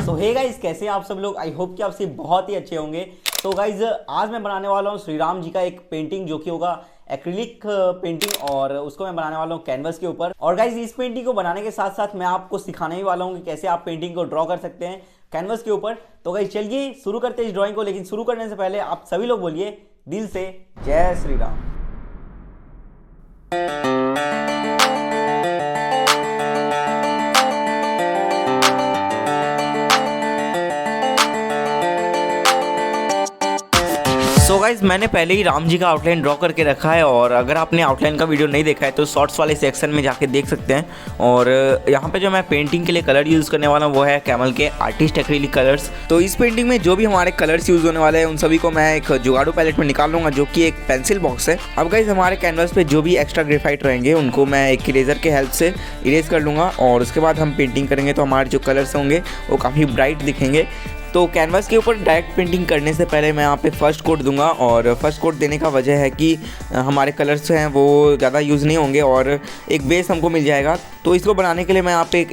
सो hey guys, कैसे हैं आप सब लोग। आई होप कि आप सब बहुत ही अच्छे होंगे। तो गाइस, आज मैं बनाने वाला हूँ श्री राम जी का एक पेंटिंग जो कि होगा एक्रिलिक पेंटिंग, और उसको मैं बनाने वाला हूँ कैनवस के ऊपर। और गाइस, इस पेंटिंग को बनाने के साथ साथ मैं आपको सिखाने ही वाला हूँ कि कैसे आप पेंटिंग को ड्रॉ कर सकते हैं कैनवस के ऊपर। तो गाइस चलिए शुरू करते हैं इस ड्राइंग को, लेकिन शुरू करने से पहले आप सभी लोग बोलिए दिल से जय श्री राम। सो गाइज, मैंने पहले ही राम जी का आउटलाइन ड्रॉ करके रखा है, और अगर आपने आउटलाइन का वीडियो नहीं देखा है तो शॉर्ट्स वाले सेक्शन में जाके देख सकते हैं। और यहाँ पे जो मैं पेंटिंग के लिए कलर यूज़ करने वाला हूँ वो है कैमल के आर्टिस्ट एक्रिलिक कलर्स। तो इस पेंटिंग में जो भी हमारे कलर्स यूज़ होने वाले हैं उन सभी को मैं एक जुगाड़ू पैलेट में निकाल लूँगा, जो कि एक पेंसिल बॉक्स है। अब गाइज, हमारे कैनवस पे जो भी एक्स्ट्रा ग्रेफाइट रहेंगे उनको मैं एक इरेजर के हेल्प से इरेज कर लूँगा, और उसके बाद हम पेंटिंग करेंगे तो हमारे जो कलर्स होंगे वो काफ़ी ब्राइट दिखेंगे। तो कैनवास के ऊपर डायरेक्ट पेंटिंग करने से पहले मैं यहाँ पे फर्स्ट कोट दूंगा, और फर्स्ट कोट देने का वजह है कि हमारे कलर्स हैं वो ज़्यादा यूज़ नहीं होंगे और एक बेस हमको मिल जाएगा। तो इसको बनाने के लिए मैं यहाँ पे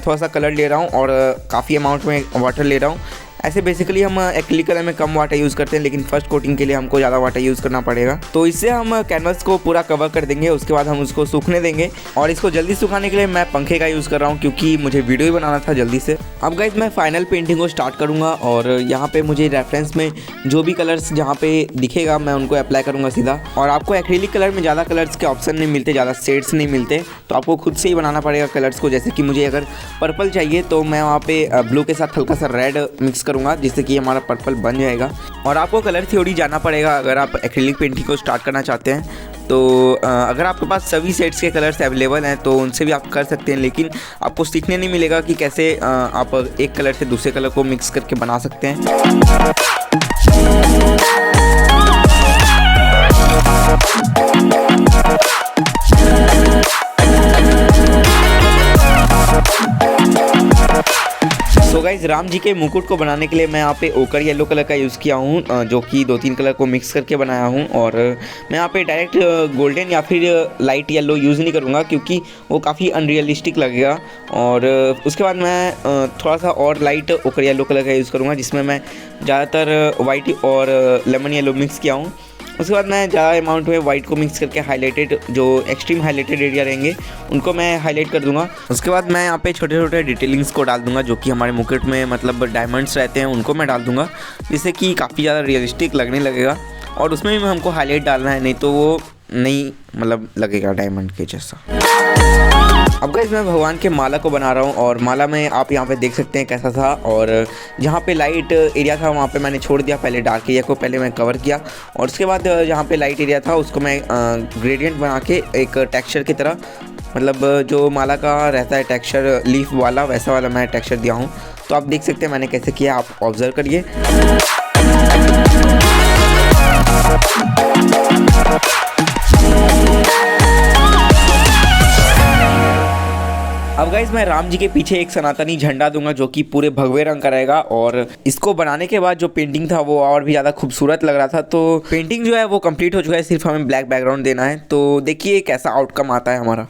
थोड़ा सा कलर ले रहा हूँ और काफ़ी अमाउंट में वाटर ले रहा हूँ। ऐसे बेसिकली हम एक्रिलिक कलर में कम वाटर यूज़ करते हैं, लेकिन फर्स्ट कोटिंग के लिए हमको ज़्यादा वाटर यूज़ करना पड़ेगा। तो इससे हम कैनवस को पूरा कवर कर देंगे, उसके बाद हम उसको सूखने देंगे। और इसको जल्दी सुखाने के लिए मैं पंखे का यूज़ कर रहा हूँ, क्योंकि मुझे वीडियो ही बनाना था जल्दी से। अब गाइस, मैं फाइनल पेंटिंग को स्टार्ट करूँगा, और यहाँ पे मुझे रेफरेंस में जो भी कलर्स जहाँ पे दिखेगा मैं उनको अप्लाई करूँगा सीधा। और आपको एक्रिलिक कलर में ज़्यादा कलर्स के ऑप्शन नहीं मिलते, ज़्यादा शेड्स नहीं मिलते, तो आपको खुद से ही बनाना पड़ेगा कलर्स को। जैसे कि मुझे अगर पर्पल चाहिए तो मैं वहाँ पे ब्लू के साथ हल्का सा रेड मिक्स करूँगा, जिससे कि हमारा पर्पल बन जाएगा। और आपको कलर थ्योरी जानना पड़ेगा अगर आप एक्रिलिक पेंटिंग को स्टार्ट करना चाहते हैं। तो अगर आपके पास सभी सेट्स के कलर्स अवेलेबल हैं तो उनसे भी आप कर सकते हैं, लेकिन आपको सीखने नहीं मिलेगा कि कैसे आप एक कलर से दूसरे कलर को मिक्स करके बना सकते हैं। तो गाइज, राम जी के मुकुट को बनाने के लिए मैं यहाँ पे ओकर येलो कलर का यूज़ किया हूँ, जो कि 2-3 कलर को मिक्स करके बनाया हूँ। और मैं यहाँ पे डायरेक्ट गोल्डन या फिर लाइट येलो यूज़ नहीं करूँगा, क्योंकि वो काफ़ी अनरियलिस्टिक लगेगा। और उसके बाद मैं थोड़ा सा और लाइट ओकर येलो कलर का यूज़ करूँगा, जिसमें मैं ज़्यादातर वाइट और लेमन येलो मिक्स किया हूँ। उसके बाद मैं ज़्यादा अमाउंट में वाइट को मिक्स करके हाईलाइटेड, जो एक्सट्रीम हाईलाइटेड एरिया रहेंगे उनको मैं हाईलाइट कर दूंगा। उसके बाद मैं यहाँ पे छोटे छोटे डिटेलिंग्स को डाल दूंगा, जो कि हमारे मुकुट में मतलब डायमंड्स रहते हैं उनको मैं डाल दूंगा, जिससे कि काफ़ी ज़्यादा रियलिस्टिक लगने लगेगा। और उसमें भी हमको हाईलाइट डालना है, नहीं तो वो नहीं मतलब लगेगा डायमंड के जैसा। अब गाइस, मैं भगवान के माला को बना रहा हूँ, और माला में आप यहाँ पे देख सकते हैं कैसा था। और जहाँ पे लाइट एरिया था वहाँ पे मैंने छोड़ दिया, पहले डार्क एरिया को पहले मैं कवर किया, और उसके बाद जहाँ पे लाइट एरिया था उसको मैं ग्रेडियंट बना के एक टेक्सचर की तरह, मतलब जो माला का रहता है टेक्सचर लीफ वाला, वैसा वाला मैं टेक्सचर दिया हूँ। तो आप देख सकते हैं मैंने कैसे किया, आप ऑब्जर्व करिए। अब गाइज, मैं राम जी के पीछे एक सनातनी झंडा दूंगा, जो कि पूरे भगवे रंग का रहेगा। और इसको बनाने के बाद जो पेंटिंग था वो और भी ज़्यादा खूबसूरत लग रहा था। तो पेंटिंग जो है वो कंप्लीट हो चुका है, सिर्फ हमें ब्लैक बैकग्राउंड देना है। तो देखिए कैसा आउटकम आता है हमारा।